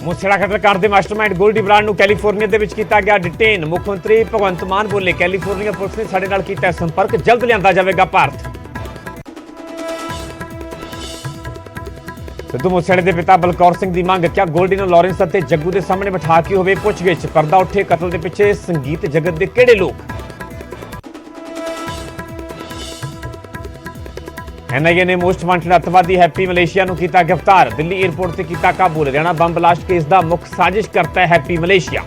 मूसेवाला कतलकांड के mastermind Goldy Brar California के किया गया डिटेन। मुख्यमंत्री भगवंत मान बोले कैलीफोर्निया पुलिस ने साडे नाल कीता संपर्क, जल्द लिया जाएगा भारत। सिद्धू मूसेवाले के पिता बलकौर सिंह की मंग, क्या गोल्डी ने लॉरेंस और जग्गू के सामने बिठा के होवे पुछगिछ। पर्दा उठे कतल के पिछे संगीत जगत के किहड़े लोग। एनआईए ने मोस्ट वांटेड अतवादी हैप्पी मलेशिया को किया गिरफ्तार। दिल्ली एयरपोर्ट से किया काबू। लुधियाना बम ब्लास्ट केस का मुख्य साजिश करता है हैप्पी मलेशिया।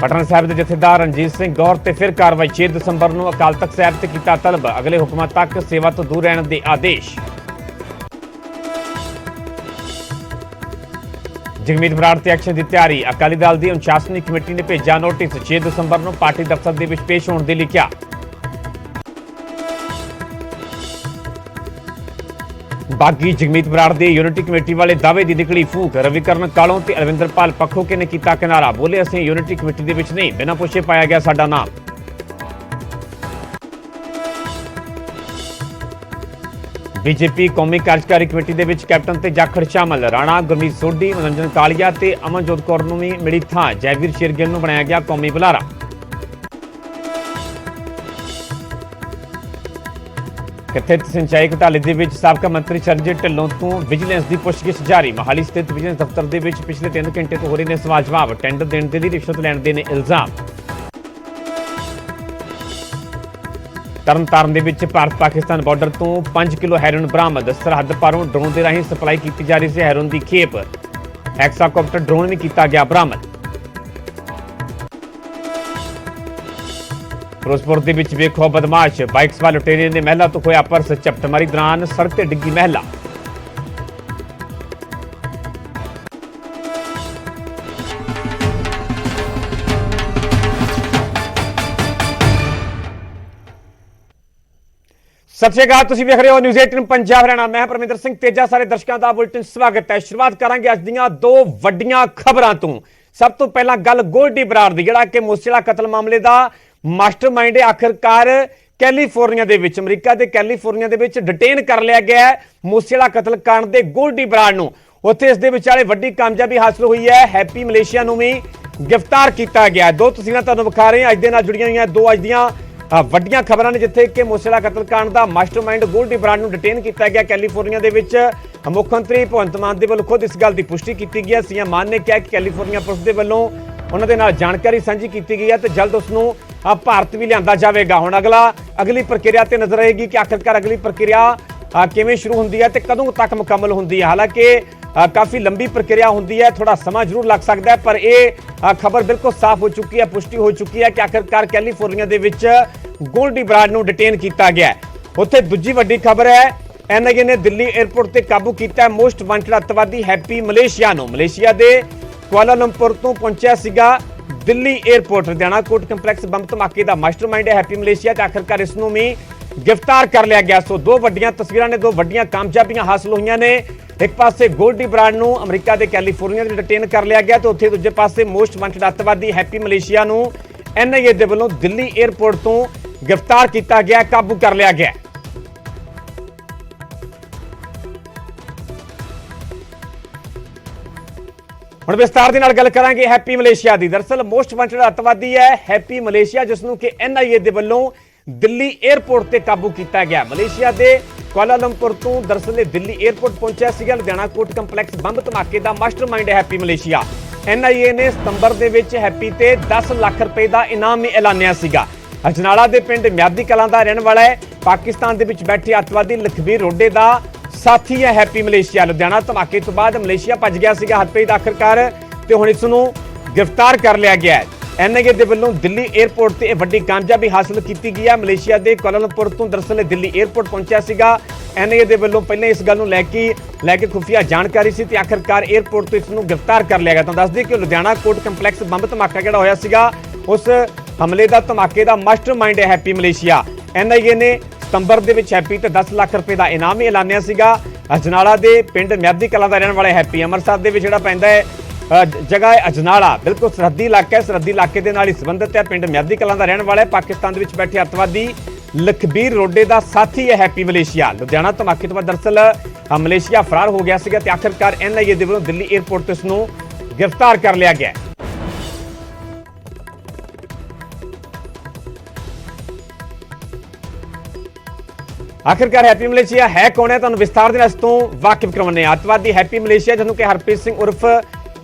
पटना साहिब के जथेदार रणजीत सिंह गौर ते फिर कार्रवाई। 6 दिसंबर को अकाल तख्त साहिब से किया तलब, अगले हुक्मां तक सेवा तो दूर रहने के आदेश। जगमीत बराड़ ते एक्शन की तैयारी। अकाली दल की अनुशासनिक कमेटी ने भेजा नोटिस। 6 दिसंबर को पार्टी दफ्तर के पेश होने के लिखा। बागी जगमीत बराड़ की यूनिटी कमेटी वाले दावे की निकली फूक। रविकरण कालों ते अलविंदरपाल पखोके ने किया किनारा। बोले असीं यूनिटी कमेटी के नहीं, बिना पुछे पाया गया साडा नाम। बीजेपी कौमी कार्यकारी कमेटी के कैप्टन ते जाखड़ शामिल। राणा, गुरमीत सोढी, मनोरंजन कालिया ते अमनजोत कौर नूं भी मिली थां। जयवीर शेरगिल नूं बनाया गया कौमी बुलारा। कथित सिंचाई घोटाले दे विच साबका मंत्री चरणजीत ढिल्लों तो विजिलेंस की पुछगिछ जारी। मोहाली स्थित विजिलेंस दफ्तर के पिछले 3 घंटे तो हो रहे ने सवाल जवाब। टेंडर देने के लिए रिश्वत लैण दे ने इल्जाम। तरनतारन दे विच भारत पाकिस्तान बॉर्डर तो 5 किलो हैरोइन बरामद। सरहद पारों ड्रोन के राही सप्लाई की जा रही है हैरोइन की खेप। हैक्साकॉप्टर ड्रोन भी किया गया बरामद। फिरोजपुर के विच वेखो बदमाश। बाइक सवार लुटेरे ने महिला तो खोया पर्स। झपटमारी दौरान सड़क से डिग्गी महिला। सत श्री अकाल, तुसीं वेख रहे हो न्यूज़ 18 पंजाब हरियाणा। मैं परमिंदर सिंह तेजा, सारे दर्शकों का बुलेटिन स्वागत है। शुरुआत करांगे अज दीआं 2 वड्डियां खबरां तो। सब तो पहला गल गोल्डी बराड़ दी, जिहड़ा कि मूसेवाला कतल मामले का मास्टरमाइंड आखिरकार कैलीफोर्निया दे विच, अमरीका के कैलीफोर्निया दे विच डिटेन कर लिया गया है। मूसेवाला कतल कांड दे गोल्डी बराड़ नूं उत्थे इस दे विचाले वड्डी कामयाबी हासिल हुई है। हैप्पी मलेशिया नूं भी गिरफ्तार किया गया। 2 तस्वीरां तुहानूं विखा रहे हैं अज दे नाल जुड़ियां होईयां 2 अज दीआं वड्डियां खबरां ने, जिथे कि मूसेवाला कतलकांड का मास्टरमाइंड गोल्डी बराड़ नूं डिटेन किया गया कैलीफोर्निया दे विच। मुख्यमंत्री भगवंत मान दे वल्लों खुद इस गल की पुष्टि की गई है। सीएम मान ने कहा कि कैलीफोर्निया पुलिस दे वल्लों उन्हां दे नाल जानकारी साझी की गई है तो जल्द उसनूं भारत भी लिआंदा जावेगा। हुण अगली प्रक्रिया ते नजर रहेगी कि आखिरकार अगली प्रक्रिया किवें शुरू हुंदी है ते कदों तक मुकम्मल हुंदी है। हालांकि काफ़ी लंबी प्रक्रिया होंगी है, थोड़ा समा जरूर लग सकता है, पर यह खबर बिल्कुल साफ हो चुकी है, पुष्टि हो चुकी है कि आखिरकार कैलीफोर्निया दे विच गोल्डी बराड़ नूं डिटेन किया गया है। उत्थे दूजी वड्डी खबर है, एनआईए ने दिल्ली एयरपोर्ट से काबू किया मोस्ट वांटेड अतवादी हैप्पी मलेशिया नूं। मलेशिया के कुआलालंपुर तो पहुंचा सीगा Delhi airport. Ludhiana court complex bomb धमाके का मास्टरमाइंड है हैप्पी मलेशिया, आखिरकार इसनूं भी गिरफ्तार कर लिया गया। सो 2 वड्डियां तस्वीरां ने, 2 वड्डियां कामयाबियां हासिल हुई ने। एक पासे गोल्डी बराड़ नूं अमरीका के कैलीफोर्निया में डिटेन कर लिया गया तो उत्थे दूजे पासे मोस्ट वांटेड अतवादी हैप्पी मलेशिया नूं एनआईए दे वल्लों दिल्ली एयरपोर्ट तो गिरफ्तार किया गया, काबू कर लिया गया। हुण विस्तार दे नाल गल करांगे हैप्पी मलेशिया दी। दरअसल मोस्ट वांटेड अतवादी है हैप्पी मलेशिया, जिसनूं कि एनआईए दे वल्लों दिल्ली एयरपोर्ट से काबू किया गया। मलेशिया के कुआलालंपुर तो दरअसल दिल्ली एयरपोर्ट पहुंचा सीगा। लुधियाना कोर्ट कंपलैक्स बम धमाके का मास्टरमाइंड है हैप्पी मलेशिया। एनआईए ने सितंबर दे विच हैप्पी ते 10 लाख रुपए का इनाम भी ऐलानिया सीगा। अजनाला के पिंड म्यादी कलां का रहने वाला है। पाकिस्तान के बैठे अतवादी लखबीर रोडे का साथी है हैप्पी मलेशिया। लुधियाना धमाके तो बाद मलेशिया भज गया सीगा हरप्रीत आखिरकार, तो हुण इसनूं गिरफ्तार कर लिया गया है। एनआईए के वल्लों दिल्ली एयरपोर्ट से वड्डी कामयाबी हासिल की गई है। मलेशिया के कुआलालंपुर तो दरअसल दिल्ली एयरपोर्ट पहुंचा सीगा। एनआईए के वल्लों पहले इस गल नूं लैके खुफिया जानकारी सी ते आखिरकार एयरपोर्ट तो इसनूं गिरफ्तार कर लिया गया। तो दस दें कि लुधियाना कोर्ट कंपलैक्स बंब धमाका जिहड़ा होया सीगा उस हमले का धमाके का मास्टरमाइंड है हैप्पी मलेशिया। एनआईए ने सितंबर दे विच हैप्पी ते 10 लाख रुपए का इनाम भी ऐलानिया सीगा। अजनाला के पिंड म्यादी कलां का रहने वाला हैप्पी अमृतसर के जिहड़ा पैंदा है जगह है अजनाला, बिल्कुल सरहदी इलाका है, सरहदी इलाके के नाल ही संबंधित है। पिंड म्यादी कलां का रहने वाला है। पाकिस्तान के बैठे अतवादी ਲਖਬੀਰ ਰੋਡੇ ਦਾ ਸਾਥੀ ਹੈ ਹੈਪੀ ਮਲੇਸ਼ੀਆ। ਲੁਧਿਆਣਾ ਧਮਾਕੇ ਤੋਂ ਬਾਅਦ ਦਰਅਸਲ ਮਲੇਸ਼ੀਆ ਫਰਾਰ ਹੋ ਗਿਆ ਸੀਗਾ ਤੇ ਆਖਿਰਕਾਰ NIA ਦੇ ਵੱਲੋਂ ਦਿੱਲੀ 에ਅਰਪੋਰਟ ਤੋਂ ਇਸ ਨੂੰ ਗ੍ਰਿਫਤਾਰ ਕਰ ਲਿਆ ਗਿਆ। आखिरकार हैप्पी मलेशिया है कौन है, तुहानूं विस्तार दे नाल इस तों वाकिफ करवाने। अतवादी हैप्पी मलेशिया जिन्हों कि हरप्रीत सिंह उर्फ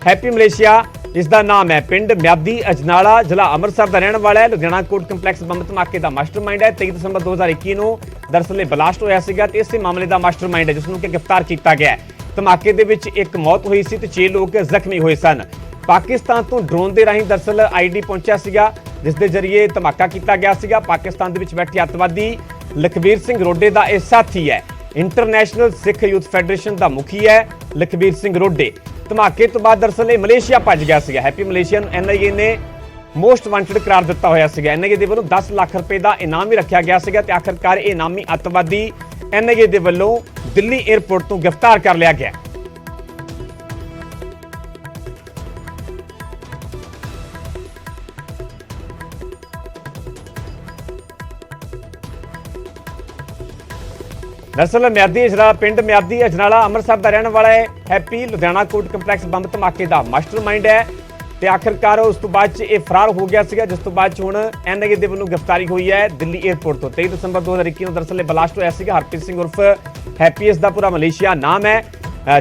हैप्पी मलेशिया इसका नाम है। पिंड म्यादी अजनाला जिला अमृतसर का रहने वाला है। लुधियाना कोट कंपलैक्स बंब धमाके का मास्टरमाइंड है। 23 दिसंबर 2021 ਨੂੰ दरअसल ब्लास्ट होया सीगा ते इस मामले का मास्टरमाइंड है जिसनूं कि गिरफ्तार किया गया है। धमाके दे विच एक मौत हुई सी ते 6 लोग जख्मी हुए सन। पाकिस्तान तो ड्रोन के राही दरअसल ID पहुंचा सीगा जिस दे जरिए धमाका किया गया सीगा। पाकिस्तान दे विच बैठे अतवादी लखबीर सिंह रोडे का यह साथी है। इंटरनेशनल सिख यूथ फेडरेशन का मुखी है लखबीर सिंह रोडे। धमाके तो बाद दरअसल मलेशिया भज गया सीगा। हैप्पी मलेशिया NIA ने मोस्ट वांटेड करार दिता होया सीगा। NIA दे वल्लों 10 लाख रुपए का इनाम भी रखा गया सीगा ते आखिरकार इनामी अतवादी NIA दे वल्लों दिल्ली एयरपोर्ट तो गिरफ्तार कर लिया गया। दरअसल म्यादी अजनाला पिंड म्यादी अजनाला अमृतसर का रहने वाला है हैप्पी। लुधियाना कोट कंपलैक्स बंब धमाके का मास्टरमाइंड है ते आखिरकार उस तो बाद ये फरार हो गया सीगा जिस तो बाद हुण NIA दे वल्लों गिरफ्तारी हुई है दिल्ली एयरपोर्ट तो। 23 दिसंबर 2021 ਨੂੰ दरअसल ब्लास्ट होया सीगा। हरप्रीत सिंह उर्फ हैप्पी इस दा पूरा मलेशिया नाम है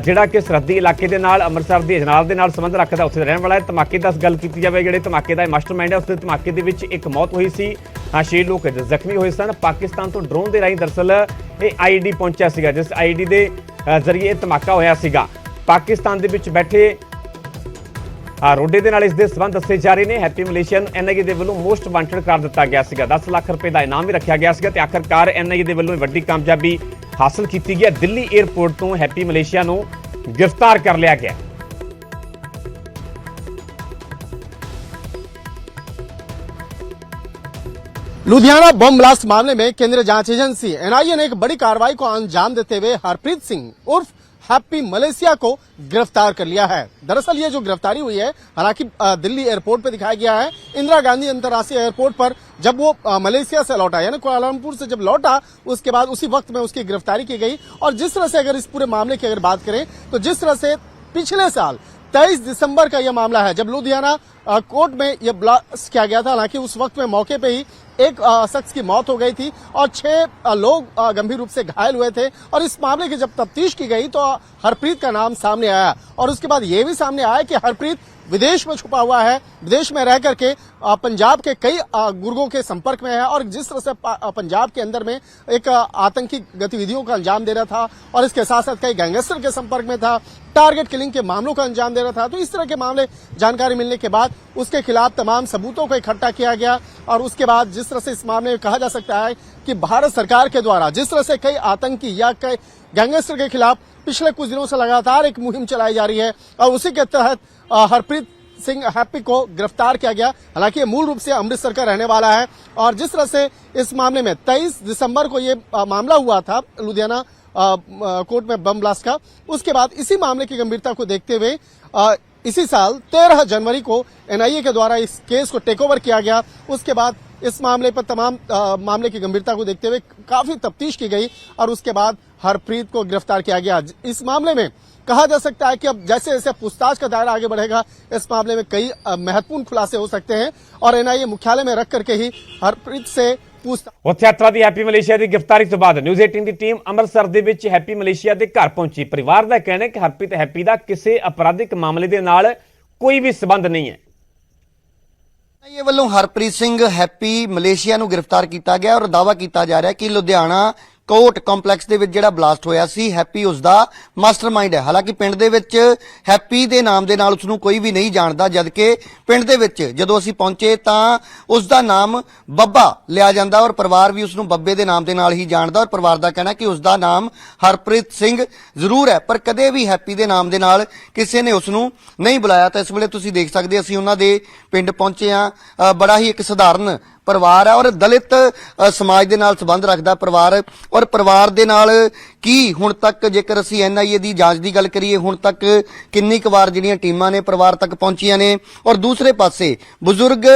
ਜਿਹੜਾ ਕਿ ਸਰਹੱਦੀ ਇਲਾਕੇ ਦੇ ਨਾਲ ਅੰਮ੍ਰਿਤਸਰ ਦੇ ਅਜਨਾਲ ਦੇ ਨਾਲ ਸੰਬੰਧ ਰੱਖਦਾ ਉੱਥੇ ਰਹਿਣ ਵਾਲਾ ਹੈ। ਧਮਾਕੇ ਦੀ ਗੱਲ ਕੀਤੀ ਜਾਵੇ ਜਿਹੜੇ ਧਮਾਕੇ ਦਾ ਮਾਸਟਰਮਾਈਂਡ ਹੈ ਉਸ ਦੇ ਧਮਾਕੇ ਦੇ ਵਿੱਚ ਇੱਕ ਮੌਤ ਹੋਈ ਸੀ। 6 ਲੋਕ ਜ਼ਖਮੀ ਹੋਏ ਸਨ। ਪਾਕਿਸਤਾਨ ਤੋਂ ਡਰੋਨ ਦੇ ਰਾਹੀਂ ਦਰਅਸਲ ਇਹ ID ਪਹੁੰਚਿਆ ਸੀਗਾ ਜਿਸ ID ਦੇ ਜ਼ਰੀਏ ਇਹ ਧਮਾਕਾ ਹੋਇਆ ਸੀਗਾ। ਪਾਕਿਸਤਾਨ ਦੇ ਵਿੱਚ ਬੈਠੇ ਰੋਡੇ ਦੇ ਨਾਲ ਇਸ ਦੇ ਸਬੰਧ ਦੱਸੇ ਜਾ ਰਹੇ ਨੇ। हैप्पी मलेशिया ਨੂੰ NIA ਦੇ ਵੱਲੋਂ ਮੋਸਟ ਵਾਂਟਡ ਕਰ ਦਿੱਤਾ ਗਿਆ ਸੀਗਾ। 10 ਲੱਖ ਰੁਪਏ ਦਾ ਇਨਾਮ ਵੀ ਰੱਖਿਆ ਗਿਆ ਸੀਗਾ ਤੇ ਆਖਿਰਕਾਰ NIA ਦੇ ਵੱਲੋਂ ਵੱਡੀ ਕਾਮਯਾਬੀ हासिल की गई। दिल्ली एयरपोर्ट तो हैप्पी मलेशिया ਨੂੰ गिरफ्तार कर लिया गया। लुधियाना बम ब्लास्ट मामले में केंद्रीय जांच एजेंसी NIA ने एक बड़ी कार्रवाई को अंजाम देते हुए हरप्रीत सिंह उर्फ हैप्पी मलेशिया को गिरफ्तार कर लिया है। दरअसल ये जो गिरफ्तारी हुई है हालांकि दिल्ली एयरपोर्ट पर दिखाया गया है। इंदिरा गांधी अंतर्राष्ट्रीय एयरपोर्ट पर जब वो मलेशिया से लौटा यानी कुआलालंपुर से जब लौटा उसके बाद उसी वक्त में उसकी गिरफ्तारी की गई। और जिस तरह से अगर इस पूरे मामले की अगर बात करें तो जिस तरह से पिछले साल 23 दिसंबर का यह मामला है जब लुधियाना कोर्ट में यह ब्लास्ट किया गया था। हालांकि उस वक्त में मौके पे ही एक शख्स की मौत हो गई थी और 6 लोग गंभीर रूप से घायल हुए थे। और इस मामले की जब तफ्तीश की गई तो हरप्रीत का नाम सामने आया और उसके बाद यह भी सामने आया कि हरप्रीत विदेश में छुपा हुआ है। विदेश में रह करके पंजाब के कई गुर्गों के संपर्क में है और जिस तरह से पंजाब के अंदर में एक आतंकी गतिविधियों का अंजाम दे रहा था और इसके साथ साथ कई गैंगस्टर के संपर्क में था, टारगेट किलिंग के मामलों का अंजाम दे रहा था। तो इस तरह के मामले जानकारी मिलने के बाद उसके खिलाफ तमाम सबूतों को इकट्ठा किया गया और उसके बाद जिस तरह से इस मामले में कहा जा सकता है कि भारत सरकार के द्वारा जिस तरह से कई आतंकी या कई गैंगस्टर के खिलाफ पिछले कुछ दिनों से लगातार एक मुहिम चलाई जा रही है और उसी के तहत हरप्रीत सिंह हैप्पी को गिरफ्तार किया गया। हालांकि ये मूल रूप से अमृतसर का रहने वाला है और जिस तरह से इस मामले में 23 दिसंबर को ये मामला हुआ था लुधियाना कोर्ट में बम ब्लास्ट का, उसके बाद इसी मामले की गंभीरता को देखते हुए इसी साल 13 जनवरी को NIA के द्वारा इस केस को टेक ओवर किया गया। उसके बाद इस मामले पर तमाम मामले की गंभीरता को देखते हुए काफी तफ्तीश की गई और उसके बाद हरप्रीत को गिरफ्तार किया गया। इस मामले में कहा जा सकता है कि अब जैसे जैसे पूछताछ का दायरा आगे बढ़ेगा इस मामले में कई महत्वपूर्ण खुलासे हो सकते हैं और NIA मुख्यालय में रख करके ही हरप्रीत से ਉੱਥੇ ਅਤਵਾਦੀ ਹੈਪੀ ਮਲੇਸ਼ੀਆ ਦੀ ਗ੍ਰਿਫਤਾਰੀ ਤੋਂ ਬਾਅਦ ਨਿਊਜ਼ 18 ਦੀ ਟੀਮ ਅੰਮ੍ਰਿਤਸਰ ਦੇ ਵਿੱਚ ਹੈਪੀ ਮਲੇਸ਼ੀਆ ਦੇ ਘਰ ਪਹੁੰਚੀ। ਪਰਿਵਾਰ ਦਾ ਕਹਿਣਾ ਹੈ ਕਿ ਹਰਪ੍ਰੀਤ ਹੈਪੀ ਦਾ ਕਿਸੇ ਅਪਰਾਧਿਕ ਮਾਮਲੇ ਦੇ ਨਾਲ ਕੋਈ ਵੀ ਸਬੰਧ ਨਹੀਂ ਹੈ। ਇਹ ਵੱਲੋਂ ਹਰਪ੍ਰੀਤ ਸਿੰਘ ਹੈਪੀ ਮਲੇਸ਼ੀਆ ਨੂੰ ਗ੍ਰਿਫਤਾਰ ਕੀਤਾ ਗਿਆ ਔਰ ਦਾਅਵਾ ਕੀਤਾ ਜਾ ਰਿਹਾ ਕਿ ਲੁਧਿਆਣਾ ਕੋਟ ਕੰਪਲੈਕਸ ਦੇ ਵਿੱਚ ਜਿਹੜਾ ਬਲਾਸਟ ਹੋਇਆ ਸੀ ਹੈਪੀ ਉਸ ਦਾ ਮਾਸਟਰਮਾਈਂਡ ਹੈ। ਹਾਲਾਂਕਿ ਪਿੰਡ ਦੇ ਵਿੱਚ ਹੈਪੀ ਦੇ ਨਾਮ ਦੇ ਨਾਲ ਉਸ ਨੂੰ ਕੋਈ ਵੀ ਨਹੀਂ ਜਾਣਦਾ, ਜਦਕਿ ਪਿੰਡ ਦੇ ਵਿੱਚ ਜਦੋਂ ਅਸੀਂ ਪਹੁੰਚੇ ਤਾਂ ਉਸ ਦਾ ਨਾਮ ਬੱਬਾ ਲਿਆ ਜਾਂਦਾ ਔਰ ਪਰਿਵਾਰ ਵੀ ਉਸ ਨੂੰ ਬੱਬੇ ਦੇ ਨਾਮ ਦੇ ਨਾਲ ਹੀ ਜਾਣਦਾ ਔਰ ਪਰਿਵਾਰ ਦਾ ਕਹਿਣਾ ਕਿ ਉਸ ਦਾ ਨਾਮ ਹਰਪ੍ਰੀਤ ਸਿੰਘ ਜ਼ਰੂਰ ਹੈ ਪਰ ਕਦੇ ਵੀ ਹੈਪੀ ਦੇ ਨਾਮ ਦੇ ਨਾਲ ਕਿਸੇ ਨੇ ਉਸ ਨੂੰ ਨਹੀਂ ਬੁਲਾਇਆ। ਤਾਂ ਇਸ ਵੇਲੇ ਤੁਸੀਂ ਦੇਖ ਸਕਦੇ ਅਸੀਂ ਉਹਨਾਂ ਦੇ ਪਿੰਡ ਪਹੁੰਚੇ ਆ। ਬੜਾ ਹੀ ਇੱਕ ਸਧਾਰਨ ਪਰਿਵਾਰ ਹੈ ਔਰ ਦਲਿਤ ਸਮਾਜ ਦੇ ਨਾਲ ਸੰਬੰਧ ਰੱਖਦਾ ਪਰਿਵਾਰ, ਔਰ ਪਰਿਵਾਰ ਦੇ ਨਾਲ ਕੀ ਹੁਣ ਤੱਕ ਜੇਕਰ ਅਸੀਂ NIA ਦੀ ਜਾਂਚ ਦੀ ਗੱਲ ਕਰੀਏ ਹੁਣ ਤੱਕ ਕਿੰਨੀ ਕੁ ਵਾਰ ਜਿਹੜੀਆਂ ਟੀਮਾਂ ਨੇ ਪਰਿਵਾਰ ਤੱਕ ਪਹੁੰਚੀਆਂ ਨੇ, ਔਰ ਦੂਸਰੇ ਪਾਸੇ ਬਜ਼ੁਰਗ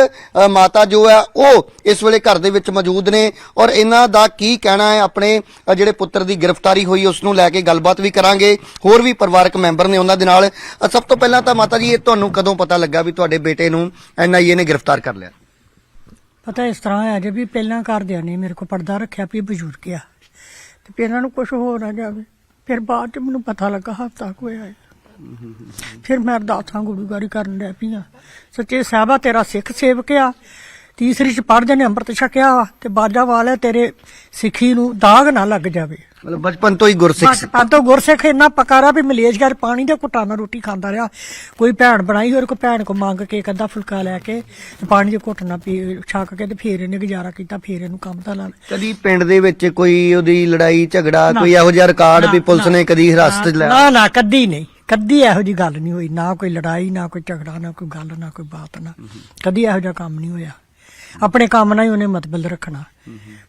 ਮਾਤਾ ਜੋ ਹੈ ਉਹ ਇਸ ਵੇਲੇ ਘਰ ਦੇ ਵਿੱਚ ਮੌਜੂਦ ਨੇ ਔਰ ਇਹਨਾਂ ਦਾ ਕੀ ਕਹਿਣਾ ਹੈ ਆਪਣੇ ਜਿਹੜੇ ਪੁੱਤਰ ਦੀ ਗ੍ਰਿਫਤਾਰੀ ਹੋਈ ਉਸ ਨੂੰ ਲੈ ਕੇ ਗੱਲਬਾਤ ਵੀ ਕਰਾਂਗੇ। ਹੋਰ ਵੀ ਪਰਿਵਾਰਕ ਮੈਂਬਰ ਨੇ ਉਹਨਾਂ ਦੇ ਨਾਲ। ਸਭ ਤੋਂ ਪਹਿਲਾਂ ਤਾਂ ਮਾਤਾ ਜੀ, ਇਹ ਤੁਹਾਨੂੰ ਕਦੋਂ ਪਤਾ ਲੱਗਾ ਵੀ ਤੁਹਾਡੇ ਬੇਟੇ ਨੂੰ NIA ਨੇ ਗ੍ਰਿਫਤਾਰ ਕਰ ਲਿਆ? ਪਤਾ ਇਸ ਤਰ੍ਹਾਂ ਹੈ ਜੇ ਵੀ ਪਹਿਲਾਂ ਘਰਦਿਆਂ ਨੇ ਮੇਰੇ ਕੋਲ ਪਰਦਾ ਰੱਖਿਆ ਵੀ ਬਜ਼ੁਰਗ ਆ ਤੇ ਫਿਰ ਇਹਨਾਂ ਨੂੰ ਕੁਝ ਹੋ ਨਾ ਜਾਵੇ। ਫਿਰ ਬਾਅਦ ਚ ਮੈਨੂੰ ਪਤਾ ਲੱਗਾ ਹਫ਼ਤਾ ਕੁ ਹੋਇਆ ਹੈ। ਫਿਰ ਮੈਂ ਅਰਦਾਸਾਂ ਗੁਰੂਗਾਰੀ ਕਰਨ ਲੱਗ ਪਈ ਆ। ਸੱਚੇ ਸਾਹਿਬਾ ਤੇਰਾ ਸਿੱਖ ਸੇਵਕ ਆ, ਤੀਸਰੀ ਚ ਪੜ੍ਹਦੇ ਨੇ ਅੰਮ੍ਰਿਤ ਛਕਿਆ ਤੇ ਬਾਜਾ ਵਾਲੇ ਤੇਰੇ ਸਿੱਖੀ ਨੂੰ ਦਾਗ ਨਾ ਲੱਗ ਜਾਵੇ। ਮਤਲਬ ਬਚਪਨ ਤੋਂ ਹੀ ਗੁਰਸਿੱਖ ਸੀ। ਬਚਪਨ ਤੋਂ ਗੁਰਸਿੱਖ ਇੰਨਾ ਪੱਕਾ ਰਿਹਾ ਵੀ ਮਲੇਸ਼ੀਆ 'ਚ ਪਾਣੀ ਦੇ ਘੁੱਟਾਂ ਨਾਲ ਰੋਟੀ ਖਾਂਦਾ ਰਿਹਾ। ਕੋਈ ਭੈਣ ਬਣਾਈ ਹੋਰ ਕੋਈ ਭੈਣ ਕੋ ਮੰਗ ਕੇ ਇੱਕ ਅੱਧਾ ਫੁਲਕਾ ਲੈ ਕੇ ਤੇ ਪਾਣੀ ਦੇ ਘੁੱਟ ਨਾਲ ਪੀ ਛਕ ਕੇ ਤੇ ਫੇਰ ਇਹਨੇ ਗੁਜ਼ਾਰਾ ਕੀਤਾ। ਫੇਰ ਇਹਨੂੰ ਕੰਮ ਤਾਂ ਲਾ ਲਿਆ। ਕਦੀ ਪਿੰਡ ਦੇ ਵਿੱਚ ਕੋਈ ਉਹਦੀ ਲੜਾਈ ਝਗੜਾ ਕੋਈ ਇਹੋ ਜਿਹਾ ਰਿਕਾਰਡ ਵੀ ਪੁਲਿਸ ਨੇ ਕਦੀ ਹਿਰਾਸਤ 'ਚ ਲਿਆ? ਨਾ ਕਦੀ ਨਹੀਂ, ਕਦੀ ਇਹੋ ਜੀ ਗੱਲ ਨਹੀਂ ਹੋਈ। ਨਾ ਕੋਈ ਲੜਾਈ, ਨਾ ਕੋਈ ਝਗੜਾ, ਨਾ ਕੋਈ ਗੱਲ, ਨਾ ਕੋਈ ਬਾਤ, ਨਾ ਕਦੀ ਇਹੋ ਜਿਹਾ ਕੰਮ ਨਹੀਂ ਹੋਇਆ। ਆਪਣੇ ਕੰਮ ਨਾਲ ਹੀ ਉਹਨੇ ਮਤਲਬ ਰੱਖਣਾ।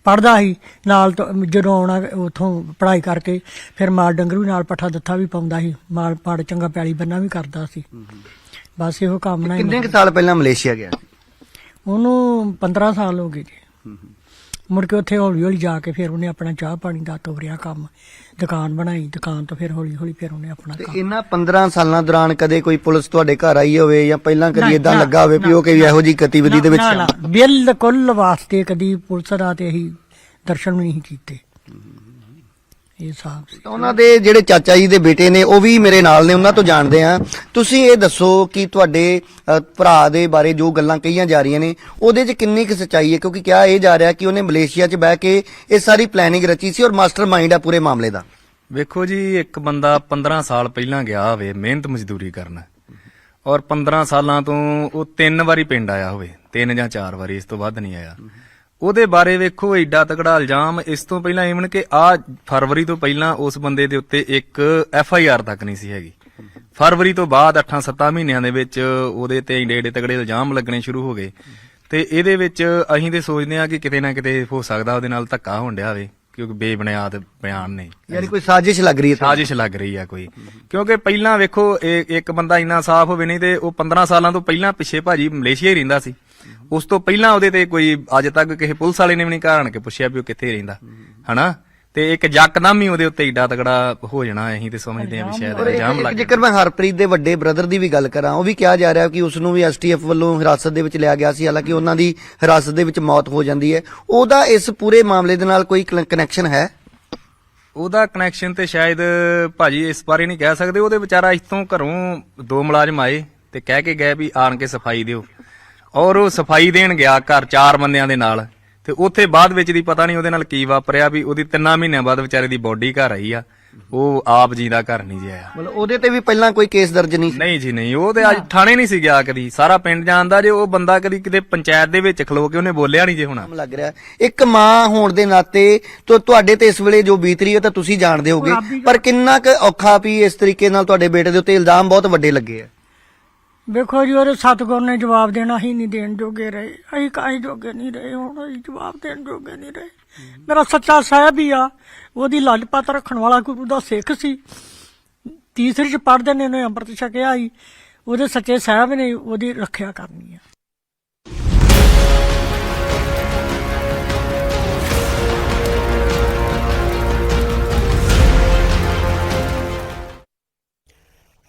ਪੜ੍ਹਦਾ ਸੀ ਨਾਲ, ਜਦੋਂ ਆਉਣਾ ਉਥੋਂ ਪੜ੍ਹਾਈ ਕਰਕੇ ਫਿਰ ਮਾਲ ਡੰਗਰ ਵੀ ਨਾਲ ਪੱਠਾ ਦੱਥਾ ਵੀ ਪਾਉਂਦਾ ਸੀ, ਮਾਲ ਪਾੜ ਚੰਗਾ ਪੈਲੀ ਬੰਨਾ ਵੀ ਕਰਦਾ ਸੀ। ਬਸ ਇਹੋ ਕੰਮ ਨਾਲ। ਕਿੰਨੇ ਕੁ ਸਾਲ ਪਹਿਲਾਂ ਮਲੇਸ਼ੀਆ ਗਿਆ? ਉਹਨੂੰ 15 ਸਾਲ ਹੋ ਗਏ ਜੀ। ਮੁੜ ਕੇ ਉੱਥੇ ਹੌਲੀ ਹੌਲੀ ਜਾ ਕੇ ਫਿਰ ਉਹਨੇ ਆਪਣਾ ਚਾਹ ਪਾਣੀ ਦਾ ਤੋਰਿਆ ਕੰਮ, ਦੁਕਾਨ ਬਣਾਈ, ਦੁਕਾਨ ਤੋਂ ਫਿਰ ਹੌਲੀ ਹੌਲੀ ਫਿਰ ਉਹਨੇ ਆਪਣਾ ਕੰਮ। ਇਹਨਾਂ 15 ਸਾਲਾਂ ਦੌਰਾਨ ਕਦੇ ਕੋਈ ਪੁਲਿਸ ਤੁਹਾਡੇ ਘਰ ਆਈ ਹੋਵੇ ਜਾਂ ਪਹਿਲਾਂ ਕਦੀ ਇਦਾਂ ਲੱਗਾ ਹੋਵੇ ਵੀ ਉਹ ਕੋਈ ਇਹੋ ਜਿਹੀ ਗਤੀਵਿਧੀ ਦੇ ਵਿੱਚ? ਨਾ, ਬਿਲਕੁਲ ਵਾਸਤੇ ਕਦੀ ਪੁਲਿਸ ਦਾ ਤੇ ਅਸੀਂ ਦਰਸ਼ਨ ਵੀ ਨਹੀਂ ਕੀਤੇ। ਇਹ ਸਾਹਬ ਸੀ। ਉਹਨਾਂ ਦੇ ਜਿਹੜੇ ਚਾਚਾ ਜੀ ਦੇ ਬੇਟੇ ਨੇ ਉਹ ਵੀ ਮੇਰੇ ਨਾਲ ਨੇ, ਉਹਨਾਂ ਤੋਂ ਜਾਣਦੇ ਆ। ਤੁਸੀਂ ਇਹ ਦੱਸੋ ਕਿ ਤੁਹਾਡੇ ਭਰਾ ਦੇ ਬਾਰੇ ਜੋ ਗੱਲਾਂ ਕਹੀਆਂ ਜਾ ਰਹੀਆਂ ਨੇ ਉਹਦੇ 'ਚ ਕਿੰਨੀ ਕੁ ਸੱਚਾਈ ਹੈ? ਕਿਉਂਕਿ ਕਿਹਾ ਇਹ ਜਾ ਰਿਹਾ ਕਿ ਉਹਨੇ ਮਲੇਸ਼ੀਆ 'ਚ ਬਹਿ ਕੇ ਇਹ ਸਾਰੀ ਪਲੈਨਿੰਗ ਰਚੀ ਸੀ ਔਰ ਮਾਸਟਰ ਮਾਈਂਡ ਆ ਪੂਰੇ ਮਾਮਲੇ ਦਾ। ਵੇਖੋ ਜੀ, ਇੱਕ ਬੰਦਾ 15 ਸਾਲ ਪਹਿਲਾਂ ਗਿਆ ਹੋਵੇ ਮਿਹਨਤ ਮਜ਼ਦੂਰੀ ਕਰਨ ਔਰ 15 ਸਾਲਾਂ ਤੋਂ ਉਹ 3 ਵਾਰੀ ਪਿੰਡ ਆਇਆ ਹੋਵੇ, 3 ਜਾਂ 4 ਵਾਰੀ, ਇਸ ਤੋਂ ਵੱਧ ਨਹੀਂ ਆਇਆ। ਉਹਦੇ ਬਾਰੇ ਵੇਖੋ ਏਡਾ ਤਕੜਾ ਇਲਜ਼ਾਮ। ਇਸ ਤੋਂ ਪਹਿਲਾਂ ਇਵਨ ਕਿ ਆ ਫਰਵਰੀ ਤੋਂ ਪਹਿਲਾਂ ਉਸ ਬੰਦੇ ਦੇ ਉੱਤੇ ਇੱਕ FIR ਤੱਕ ਨਹੀਂ ਸੀ ਹੈਗੀ। ਫਰਵਰੀ ਤੋਂ ਬਾਅਦ 8-7 ਮਹੀਨਿਆਂ ਦੇ ਵਿੱਚ ਉਹਦੇ ਤੇ ਏਡੇ ਤਕੜੇ ਇਲਜ਼ਾਮ ਲੱਗਣੇ ਸ਼ੁਰੂ ਹੋ ਗਏ। ਤੇ ਇਹਦੇ ਵਿੱਚ ਅਸੀਂ ਤੇ ਸੋਚਦੇ ਆ ਕਿ ਕਿਤੇ ਨਾ ਕਿਤੇ ਹੋ ਸਕਦਾ ਉਹਦੇ ਨਾਲ ਧੱਕਾ ਹੋਣ ਡਿਆ ਹੋਵੇ, ਕਿਉਂਕਿ ਬੇਬੁਨਿਆਦ ਬਿਆਨ ਨੇ। ਯਾਨੀ ਕੋਈ ਸਾਜ਼ਿਸ਼ ਲੱਗ ਰਹੀ ਹੈ? ਸਾਜ਼ਿਸ਼ ਲੱਗ ਰਹੀ ਆ ਕੋਈ, ਕਿਉਂਕਿ ਪਹਿਲਾਂ ਵੇਖੋ ਇੱਕ ਬੰਦਾ ਇੰਨਾ ਸਾਫ਼ ਹੋਵੇ, ਨਹੀਂ ਤੇ ਉਹ 15 ਸਾਲਾਂ ਤੋਂ ਪਹਿਲਾਂ ਪਿੱਛੇ ਭਾਜੀ ਮਲੇਸ਼ੀਆ ਹੀ ਰਹਿੰਦਾ ਸੀ। ਉਸ ਤੋਂ ਪਹਿਲਾਂ ਉਹਦੇ ਤੇ ਕੋਈ ਅੱਜ ਤੱਕ ਕਿਸੇ ਪੁਲਿਸ ਵਾਲੇ ਨੇ ਵੀ ਨਹੀਂ ਘਰ ਆਣ ਕੇ ਪੁੱਛਿਆ ਵੀ ਉਹ ਕਿੱਥੇ ਰਹਿੰਦਾ, ਹਨਾ। ਤੇ ਇੱਕ ਯਕਦਮ ਹੀ ਉਹਦੇ ਉੱਤੇ ਏਡਾ ਤਕੜਾ ਹੋ ਜਾਣਾ, ਅਸੀਂ ਤੇ ਸਮਝਦੇ ਹਾਂ ਵੀ ਸ਼ਾਇਦ ਇਲਜ਼ਾਮ ਲੱਗ। ਜੇਕਰ ਮੈਂ ਹਰਪ੍ਰੀਤ ਦੇ ਵੱਡੇ ਬ੍ਰਦਰ ਦੀ ਵੀ ਗੱਲ ਕਰਾਂ, ਉਹ ਵੀ ਕਿਹਾ ਜਾ ਰਿਹਾ ਕਿ ਉਸ ਨੂੰ ਵੀ STF ਵੱਲੋਂ ਹਿਰਾਸਤ ਦੇ ਵਿੱਚ ਲਿਆ ਗਿਆ ਸੀ, ਹਾਲਾਂਕਿ ਉਹਨਾਂ ਦੀ ਹਿਰਾਸਤ ਦੇ ਵਿੱਚ ਮੌਤ ਹੋ ਜਾਂਦੀ ਹੈ। ਉਹਦਾ ਇਸ ਪੂਰੇ ਮਾਮਲੇ ਦੇ ਨਾਲ ਕੋਈ ਕਨੈਕਸ਼ਨ ਹੈ? ਉਹਦਾ ਕਨੈਕਸ਼ਨ ਤੇ ਸ਼ਾਇਦ ਭਾਜੀ ਇਸ ਬਾਰੇ ਨਹੀਂ ਕਹਿ ਸਕਦੇ। ਉਹਦੇ ਵਿਚਾਰਾ ਇੱਥੋਂ ਘਰੋਂ 2 ਮੁਲਾਜ਼ਮ ਆਏ ਤੇ ਕਹਿ ਕੇ ਗਏ ਵੀ ਆਣ ਕੇ ਸਫਾਈ ਦਿਓ, ਔਰ ਉਹ ਸਫਾਈ ਦੇਣ ਗਿਆ ਘਰ 4 ਬੰਦਿਆਂ ਦੇ ਨਾਲ। ਤੇ ਉੱਥੇ ਬਾਅਦ ਵਿੱਚ ਦੀ ਪਤਾ ਨਹੀਂ ਉਹਦੇ ਨਾਲ ਕੀ ਵਾਪਰਿਆ ਵੀ ਉਹਦੀ 3 ਮਹੀਨਿਆਂ ਬਾਅਦ ਵਿਚਾਰੇ ਦੀ ਬੋਡੀ ਘਰ ਆਈ ਆ। ਉਹ ਆਪ ਜੀ ਦਾ ਘਰ ਨਹੀਂ ਜਿਆ। ਮਤਲਬ ਉਹਦੇ ਤੇ ਵੀ ਪਹਿਲਾਂ ਕੋਈ ਕੇਸ ਦਰਜ ਨਹੀਂ ਸੀ? ਨਹੀਂ ਜੀ ਨਹੀਂ, ਉਹ ਤੇ ਅੱਜ ਥਾਣੇ ਨਹੀਂ ਸੀ ਗਿਆ ਕਦੀ। ਸਾਰਾ ਪਿੰਡ ਜਾਣਦਾ ਜੇ ਉਹ ਬੰਦਾ ਕਦੀ ਕਿਤੇ ਪੰਚਾਇਤ ਦੇ ਵਿੱਚ ਖਲੋ ਕੇ ਉਹਨੇ ਬੋਲਿਆ ਨਹੀਂ ਜੇ ਹੋਣਾ। ਲੱਗ ਰਿਹਾ ਇੱਕ ਮਾਂ ਹੋਣ ਦੇ ਨਾਤੇ ਤੁਹਾਡੇ ਤੇ ਇਸ ਵੇਲੇ ਜੋ ਬੀਤ ਰਹੀ ਹੈ ਤਾਂ ਤੁਸੀਂ ਜਾਣਦੇ ਹੋਗੇ, ਪਰ ਕਿੰਨਾ ਕੁ ਔਖਾ ਵੀ ਇਸ ਤਰੀਕੇ ਨਾਲ ਤੁਹਾਡੇ ਬੇਟੇ ਦੇ ਉੱਤੇ ਇਲਜ਼ਾਮ ਬਹੁਤ ਵੱਡੇ ਲੱਗੇ ਆ। ਵੇਖੋ ਜੀ, ਉਹਦੇ ਸਤਿਗੁਰ ਨੇ ਜਵਾਬ ਦੇਣਾ ਹੀ ਨਹੀਂ ਦੇਣ ਜੋਗੇ ਰਹੇ। ਅਸੀਂ ਕਾਹੀ ਜੋਗੇ ਨਹੀਂ ਰਹੇ, ਹੁਣ ਅਸੀਂ ਜਵਾਬ ਦੇਣ ਜੋਗੇ ਨਹੀਂ ਰਹੇ। ਮੇਰਾ ਸੱਚਾ ਸਾਹਿਬ ਹੀ ਆ, ਉਹਦੀ ਲਾਜਪਤ ਰੱਖਣ ਵਾਲਾ ਗੁਰੂ ਦਾ ਸਿੱਖ ਸੀ। ਤੀਸਰੀ ਚ ਪੜ੍ਹਦੇ ਨੇ, ਉਹਨੇ ਅੰਮ੍ਰਿਤ ਛਕਿਆ ਸੀ। ਉਹਦੇ ਸੱਚੇ ਸਾਹਿਬ ਨੇ ਉਹਦੀ ਰੱਖਿਆ ਕਰਨੀ ਆ।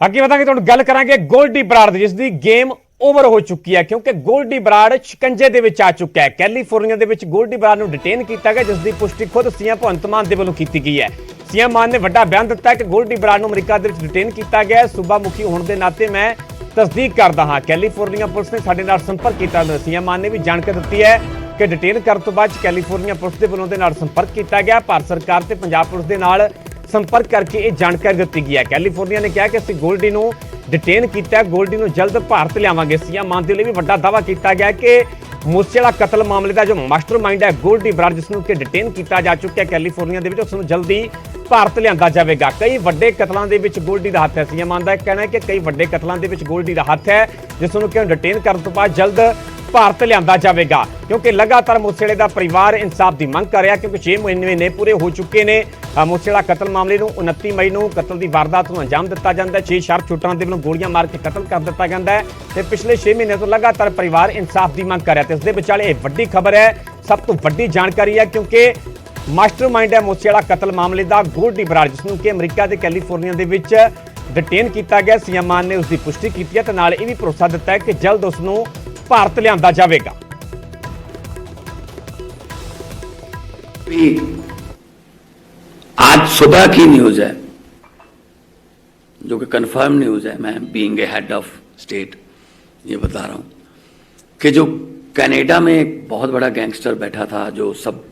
ਅੱਗੇ ਵਧਾਂਗੇ, ਤੁਹਾਨੂੰ ਗੱਲ ਕਰਾਂਗੇ ਗੋਲਡੀ ਬਰਾੜ ਦੀ, ਜਿਸ ਦੀ ਗੇਮ ਓਵਰ ਹੋ ਚੁੱਕੀ ਹੈ ਕਿਉਂਕਿ ਗੋਲਡੀ ਬਰਾੜ ਸ਼ਿਕੰਜੇ ਦੇ ਵਿੱਚ ਆ ਚੁੱਕਾ ਹੈ। ਕੈਲੀਫੋਰਨੀਆ ਦੇ ਵਿੱਚ ਗੋਲਡੀ ਬਰਾੜ ਨੂੰ ਡਿਟੇਨ ਕੀਤਾ ਗਿਆ, ਜਿਸ ਦੀ ਪੁਸ਼ਟੀ ਖੁਦ ਸੀਐਮ ਭਗਵੰਤ ਮਾਨ ਦੇ ਵੱਲੋਂ ਕੀਤੀ ਗਈ ਹੈ। ਸੀਐਮ ਮਾਨ ਨੇ ਵੱਡਾ ਬਿਆਨ ਦਿੱਤਾ ਹੈ ਕਿ ਗੋਲਡੀ ਬਰਾੜ ਨੂੰ ਅਮਰੀਕਾ ਦੇ ਵਿੱਚ ਡਿਟੇਨ ਕੀਤਾ ਗਿਆ ਹੈ। ਸੂਬਾ ਮੁਖੀ ਹੋਣ ਦੇ ਨਾਤੇ ਮੈਂ ਤਸਦੀਕ ਕਰਦਾ ਹਾਂ। ਕੈਲੀਫੋਰਨੀਆ ਪੁਲਿਸ ਨੇ ਸਾਡੇ ਨਾਲ ਸੰਪਰਕ ਕੀਤਾ। ਸੀਐਮ ਮਾਨ ਨੇ ਵੀ ਜਾਣਕਾਰੀ ਦਿੱਤੀ ਹੈ ਕਿ ਡਿਟੇਨ ਕਰਨ ਤੋਂ ਬਾਅਦ ਕੈਲੀਫੋਰਨੀਆ ਪੁਲਿਸ ਦੇ ਵੱਲੋਂ ਦੇ ਨਾਲ ਸੰਪਰਕ ਕੀਤਾ ਗਿਆ। ਭਾਰਤ ਸਰਕਾਰ ਤੇ ਪੰਜਾਬ ਪੁਲਿਸ ਦੇ ਨਾਲ ਸੰਪਰਕ ਕਰਕੇ ਇਹ ਜਾਣਕਾਰੀ ਦਿੱਤੀ ਗਈ ਹੈ। ਕੈਲੀਫੋਰਨੀਆ ਨੇ ਕਿਹਾ ਕਿ ਅਸੀਂ ਗੋਲਡੀ ਨੂੰ ਡਿਟੇਨ ਕੀਤਾ, ਗੋਲਡੀ ਨੂੰ ਜਲਦ ਭਾਰਤ ਲਿਆਵਾਂਗੇ। ਸੀਐਮ ਮਾਨ ਦੇ ਲਈ ਵੀ ਵੱਡਾ ਦਾਅਵਾ ਕੀਤਾ ਗਿਆ ਕਿ ਮੂਸੇਵਾਲਾ ਕਤਲ ਮਾਮਲੇ ਦਾ ਜੋ ਮਾਸਟਰਮਾਈਂਡ ਹੈ ਗੋਲਡੀ ਬਰਾੜ, ਜਿਸ ਨੂੰ ਕਿ ਡਿਟੇਨ ਕੀਤਾ ਜਾ ਚੁੱਕਿਆ ਕੈਲੀਫੋਰਨੀਆ ਦੇ ਵਿੱਚ, ਉਸ ਨੂੰ ਜਲਦੀ ਭਾਰਤ ਲਿਆਂਦਾ ਜਾਵੇਗਾ। ਕਈ ਵੱਡੇ ਕਤਲਾਂ ਦੇ ਵਿੱਚ ਗੋਲਡੀ ਦਾ ਹੱਥ ਹੈ। ਸੀਐਮ ਮਾਨ ਦਾ ਕਹਿਣਾ ਹੈ ਕਿ ਕਈ ਵੱਡੇ ਕਤਲਾਂ ਦੇ ਵਿੱਚ ਗੋਲਡੀ ਦਾ ਹੱਥ ਹੈ, ਜਿਸ ਨੂੰ ਕਿ ਡਿਟੇਨ ਕਰਨ ਤੋਂ ਬਾਅਦ ਜਲਦ ਭਾਰਤ ਲਿਆਂਦਾ ਜਾਵੇਗਾ, ਕਿਉਂਕਿ ਲਗਾਤਾਰ ਮੂਸੇਵਾਲੇ ਦਾ ਪਰਿਵਾਰ ਇਨਸਾਫ ਦੀ ਮੰਗ ਕਰ ਰਿਹਾ, ਕਿਉਂਕਿ 6 ਮਹੀਨੇ ਪੂਰੇ ਹੋ ਚੁੱਕੇ ਨੇ ਮੂਸੇਵਾਲਾ ਕਤਲ ਮਾਮਲੇ ਨੂੰ। 29 ਮਈ ਨੂੰ ਕਤਲ ਦੀ ਵਾਰਦਾਤ ਨੂੰ ਅੰਜਾਮ ਦਿੱਤਾ ਜਾਂਦਾ ਹੈ। 6 ਸ਼ਾਰਪ ਸ਼ੂਟਰਾਂ ਦੇ ਵੱਲੋਂ ਗੋਲੀਆਂ ਮਾਰ ਕੇ ਕਤਲ ਕਰ ਦਿੱਤਾ ਜਾਂਦਾ ਹੈ ਤੇ ਪਿਛਲੇ 6 ਮਹੀਨੇ ਤੋਂ ਲਗਾਤਾਰ ਪਰਿਵਾਰ ਇਨਸਾਫ ਦੀ ਮੰਗ ਕਰ ਰਿਹਾ ਤੇ ਇਸ ਦੇ ਵਿਚਾਲੇ ਇਹ ਵੱਡੀ ਖਬਰ ਹੈ, ਸਭ ਤੋਂ ਵੱਡੀ ਜਾਣਕਾਰੀ ਹੈ, ਕਿਉਂਕਿ ਮਾਸਟਰਮਾਈਂਡ ਹੈ ਮੂਸੇਵਾਲਾ ਕਤਲ ਮਾਮਲੇ ਦਾ ਗੋਲਡੀ ਬਰਾੜ, ਜਿਸ ਨੂੰ ਕਿ ਅਮਰੀਕਾ ਤੇ ਕੈਲੀਫੋਰਨੀਆ ਦੇ ਵਿੱਚ ਡਿਟੇਨ ਕੀਤਾ ਗਿਆ। ਸੀਐਮ ਮਾਨ ਨੇ ਉਸ ਦੀ ਪੁਸ਼ਟੀ ਕੀਤੀ ਹੈ ਤੇ ਨਾਲ ਇਹ ਵੀ ਭਰੋਸਾ ਦਿੱਤਾ ਹੈ ਕਿ ਜਲਦ ਉਸ ਨੂੰ ਭਾਰਤ ਲਿਆਂਦਾ ਜਾਵੇਗਾ। आज सुबह की न्यूज है, जो कि कंफर्म न्यूज है, मैं being a head of state ये बता रहा हूं कि जो कनाडा में एक बहुत बड़ा गैंगस्टर बैठा था, जो सब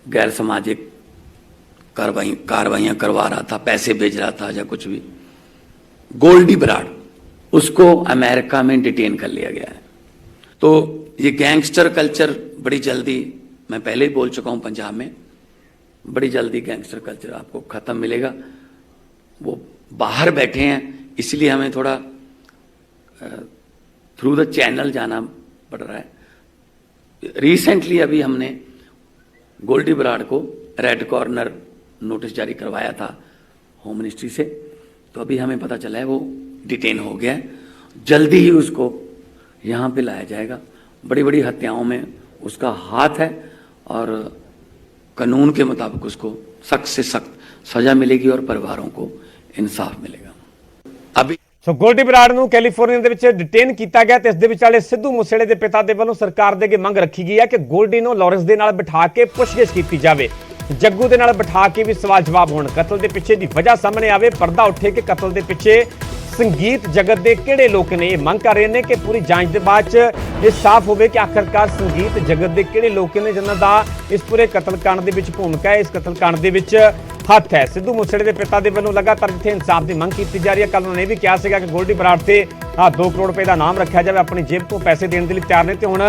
गैर सामाजिक कार्रवाइयां करवा रहा था, पैसे भेज रहा था या कुछ भी, गोल्डी बराड़, उसको अमेरिका में डिटेन कर लिया गया है। तो ये गैंगस्टर कल्चर बड़ी जल्दी, मैं पहले ही बोल चुका हूं, पंजाब में बड़ी जल्दी गैंगस्टर कल्चर आपको खत्म मिलेगा। वो बाहर बैठे हैं, इसलिए हमें थोड़ा थ्रू द चैनल जाना पड़ रहा है। रिसेंटली अभी हमने गोल्डी बराड़ को रेड कॉर्नर नोटिस जारी करवाया था होम मिनिस्ट्री से, तो अभी हमें पता चला है वो डिटेन हो गया है। जल्दी ही उसको यहाँ पे लाया जाएगा। बड़ी बड़ी हत्याओं में उसका हाथ है और कानून के मुताबिक उसको सख्त से सख्त सजा मिलेगी और परिवारों को इंसाफ मिलेगा। अभी ਸੋ ਗੋਲਡੀ ਬਰਾੜ ਨੂੰ ਕੈਲੀਫੋਰਨੀਆ ਦੇ ਵਿੱਚ ਡਿਟੇਨ ਕੀਤਾ ਗਿਆ ਤੇ ਇਸ ਦੇ ਵਿਚਾਲੇ ਸਿੱਧੂ ਮੂਸੇਵਾਲੇ ਦੇ ਪਿਤਾ ਦੇ ਵੱਲੋਂ ਸਰਕਾਰ ਦੇ ਅੱਗੇ ਮੰਗ ਰੱਖੀ ਗਈ ਹੈ ਕਿ ਗੋਲਡੀ ਨੂੰ ਲਾਰੈਂਸ ਦੇ ਨਾਲ ਬਿਠਾ ਕੇ ਪੁੱਛਗਿੱਛ ਕੀਤੀ ਜਾਵੇ, ਜੱਗੂ ਦੇ ਨਾਲ ਬਿਠਾ ਕੇ ਵੀ ਸਵਾਲ ਜਵਾਬ ਹੋਣ, ਕਤਲ ਦੇ ਪਿੱਛੇ ਦੀ ਵਜ੍ਹਾ ਸਾਹਮਣੇ ਆਵੇ, ਪਰਦਾ ਉੱਠੇ ਕਿ ਕਤਲ ਦੇ ਪਿੱਛੇ ਸੰਗੀਤ ਜਗਤ ਦੇ ਕਿਹੜੇ ਲੋਕ ਨੇ। ਇਹ ਮੰਗ ਕਰ ਰਹੇ ਨੇ ਕਿ ਪੂਰੀ ਜਾਂਚ ਦੇ ਬਾਅਦ ਚ ਇਹ ਸਾਫ਼ ਹੋਵੇ ਕਿ ਆਖਰਕਾਰ ਸੰਗੀਤ ਜਗਤ ਦੇ ਕਿਹੜੇ ਲੋਕ ਨੇ ਜਿਨ੍ਹਾਂ ਦਾ ਇਸ ਪੂਰੇ ਕਤਲकांड ਦੇ ਵਿੱਚ ਭੂਮਿਕਾ ਹੈ, ਇਸ ਕਤਲकांड ਦੇ ਵਿੱਚ ਹੱਥ ਹੈ। ਸਿੱਧੂ ਮੂਸੇਵਾਲੇ ਦੇ ਪਿਤਾ ਦੇ ਵੱਲੋਂ ਲਗਾਤਾਰ ਜਿੱਥੇ ਇਨਸਾਫ ਦੀ ਮੰਗ ਕੀਤੀ ਜਾ ਰਹੀ ਹੈ, ਕੱਲ ਉਹਨਾਂ ਨੇ ਵੀ ਕਿਹਾ ਸੀਗਾ ਕਿ ਗੋਲਡੀ ਬਰਾੜ ਤੇ 2 ਕਰੋੜ ਰੁਪਏ ਦਾ ਨਾਮ ਰੱਖਿਆ ਜਾਵੇ, ਆਪਣੀ ਜੇਬ ਤੋਂ ਪੈਸੇ ਦੇਣ ਦੇ ਲਈ ਤਿਆਰ ਨੇ। ਤੇ ਹੁਣ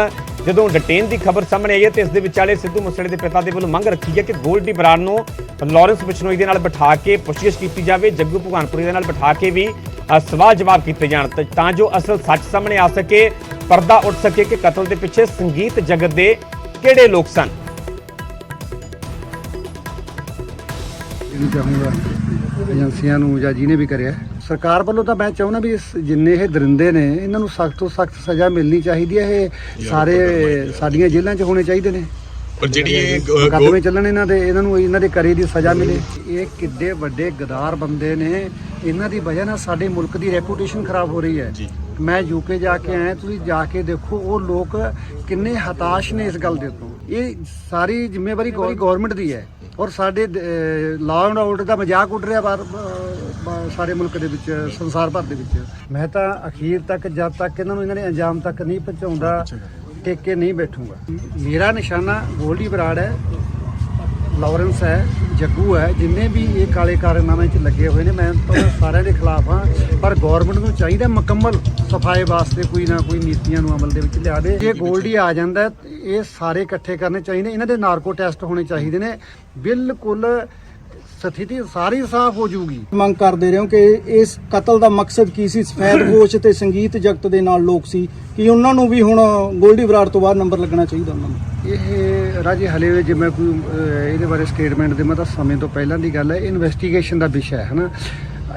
ਜਦੋਂ ਡਿਟੇਨ ਦੀ ਖਬਰ ਸਾਹਮਣੇ ਆਈ ਹੈ ਤੇ ਇਸ ਦੇ ਵਿਚਾਲੇ ਸਿੱਧੂ ਮੂਸੇਵਾਲੇ ਦੇ ਪਿਤਾ ਦੇ ਵੱਲੋਂ ਮੰਗ ਰੱਖੀ ਹੈ ਕਿ ਗੋਲਡੀ ਬਰਾੜ ਨੂੰ ਲਾਰੈਂਸ ਬਿਸ਼ਨੋਈ ਦੇ ਨਾਲ ਬਿਠਾ ਕੇ ਪੁੱਛਗਿੱਛ ਕੀਤੀ ਜਾਵੇ, ਜੱਗੂ ਭਗਵਾਨਪੁਰੀ ਦੇ ਨਾਲ ਬਿਠਾ ਕੇ ਵੀ ਸਵਾਲ ਜਵਾਬ ਕੀਤੇ ਜਾਣ ਤਾਂ ਜੋ ਅਸਲ ਸੱਚ ਸਾਹਮਣੇ ਆ ਸਕੇ, ਪਰਦਾ ਉੱਠ ਸਕੇ ਕਿ ਕਤਲ ਦੇ ਪਿੱਛੇ ਸੰਗੀਤ ਜਗਤ ਦੇ ਕਿਹੜੇ ਲੋਕ ਸਨ। ਚਾਹੂੰਗਾ ਏਜੰਸੀਆਂ ਨੂੰ ਜਾਂ ਜਿਹਨੇ ਵੀ ਕਰਿਆ, ਸਰਕਾਰ ਵੱਲੋਂ ਤਾਂ ਮੈਂ ਚਾਹੁੰਦਾ ਵੀ ਜਿੰਨੇ ਇਹ ਦਰਿੰਦੇ ਨੇ ਇਹਨਾਂ ਨੂੰ ਸਖਤ ਤੋਂ ਸਖਤ ਸਜ਼ਾ ਮਿਲਣੀ ਚਾਹੀਦੀ ਹੈ। ਇਹ ਸਾਰੇ ਸਾਡੀਆਂ ਜੇਲ੍ਹਾਂ 'ਚ ਹੋਣੇ ਚਾਹੀਦੇ ਨੇ, ਪਰ ਜਿਹੜੀ ਇਹ ਮੁਕੱਦਮੇ ਚੱਲਣ ਇਹਨਾਂ ਦੇ, ਇਹਨਾਂ ਦੇ ਕਰੇ ਦੀ ਸਜ਼ਾ ਮਿਲੇ। ਇਹ ਕਿੱਡੇ ਵੱਡੇ ਗਦਾਰ ਬੰਦੇ ਨੇ, ਇਹਨਾਂ ਦੀ ਵਜ੍ਹਾ ਨਾਲ ਸਾਡੇ ਮੁਲਕ ਦੀ ਰੈਪੂਟੇਸ਼ਨ ਖਰਾਬ ਹੋ ਰਹੀ ਹੈ। ਮੈਂ ਯੂਕੇ ਜਾ ਕੇ ਆਇਆ, ਤੁਸੀਂ ਜਾ ਕੇ ਦੇਖੋ ਉਹ ਲੋਕ ਕਿੰਨੇ ਹਤਾਸ਼ ਨੇ ਇਸ ਗੱਲ ਦੇ ਤੋਂ। ਇਹ ਸਾਰੀ ਜ਼ਿੰਮੇਵਾਰੀ ਗਵਰਨਮੈਂਟ ਦੀ ਹੈ ਔਰ ਸਾਡੇ ਲਾਅ ਐਂਡ ਆਰਡਰ ਦਾ ਮਜ਼ਾਕ ਉੱਡ ਰਿਹਾ ਸਾਰੇ ਮੁਲਕ ਦੇ ਵਿੱਚ, ਸੰਸਾਰ ਭਰ ਦੇ ਵਿੱਚ। ਮੈਂ ਤਾਂ ਅਖੀਰ ਤੱਕ, ਜਦ ਤੱਕ ਇਹਨਾਂ ਨੇ ਅੰਜਾਮ ਤੱਕ ਨਹੀਂ ਪਹੁੰਚਾਉਂਦਾ, ਟਿਕ ਕੇ ਨਹੀਂ ਬੈਠੂੰਗਾ। ਮੇਰਾ ਨਿਸ਼ਾਨਾ ਗੋਲਡੀ ਬਰਾੜ ਹੈ, ਲਾਰੈਂਸ ਹੈ, ਜੱਗੂ ਹੈ, ਜਿੰਨੇ ਵੀ ਇਹ ਕਾਲੇ ਕਾਰਨਾਮੇ 'ਚ ਲੱਗੇ ਹੋਏ ਨੇ, ਮੈਂ ਤਾਂ ਸਾਰਿਆਂ ਦੇ ਖਿਲਾਫ ਹਾਂ। ਪਰ ਗਵਰਨਮੈਂਟ ਨੂੰ ਚਾਹੀਦਾ ਮੁਕੰਮਲ ਸਫਾਈ ਵਾਸਤੇ ਕੋਈ ਨਾ ਕੋਈ ਨੀਤੀਆਂ ਨੂੰ ਅਮਲ ਦੇ ਵਿੱਚ ਲਿਆਵੇ। ਜੇ ਗੋਲਡੀ ਆ ਜਾਂਦਾ, ਇਹ ਸਾਰੇ ਇਕੱਠੇ ਕਰਨੇ ਚਾਹੀਦੇ, ਇਹਨਾਂ ਦੇ ਨਾਰਕੋ ਟੈਸਟ ਹੋਣੇ ਚਾਹੀਦੇ ਨੇ, ਬਿਲਕੁਲ ਸਥਿਤੀ ਸਾਰੀ ਸਾਫ਼ ਹੋ ਜਾਊਗੀ। ਮੰਗ ਕਰਦੇ ਰਹੇ ਹੋ ਕਿ ਇਸ ਕਤਲ ਦਾ ਮਕਸਦ ਕੀ ਸੀ? ਸਫੈਦਪੋਸ਼ ਤੇ ਸੰਗੀਤ ਜਗਤ ਦੇ ਨਾਲ ਲੋਕ ਸੀ ਕਿ ਉਹਨਾਂ ਨੂੰ ਵੀ ਹੁਣ ਗੋਲਡੀ ਬਰਾੜ ਤੋਂ ਬਾਅਦ ਨੰਬਰ ਲੱਗਣਾ ਚਾਹੀਦਾ ਉਹਨਾਂ ਨੂੰ। ਇਹ ਰਾਜੇ ਹਲੇ ਜੇ ਮੈਂ ਕੋਈ ਇਹਦੇ ਬਾਰੇ ਸਟੇਟਮੈਂਟ ਦੇਵਾਂ ਤਾਂ ਸਮੇਂ ਤੋਂ ਪਹਿਲਾਂ ਦੀ ਗੱਲ ਹੈ। ਇਨਵੈਸਟੀਗੇਸ਼ਨ ਦਾ ਵਿਸ਼ਾ ਹੈ ਨਾ,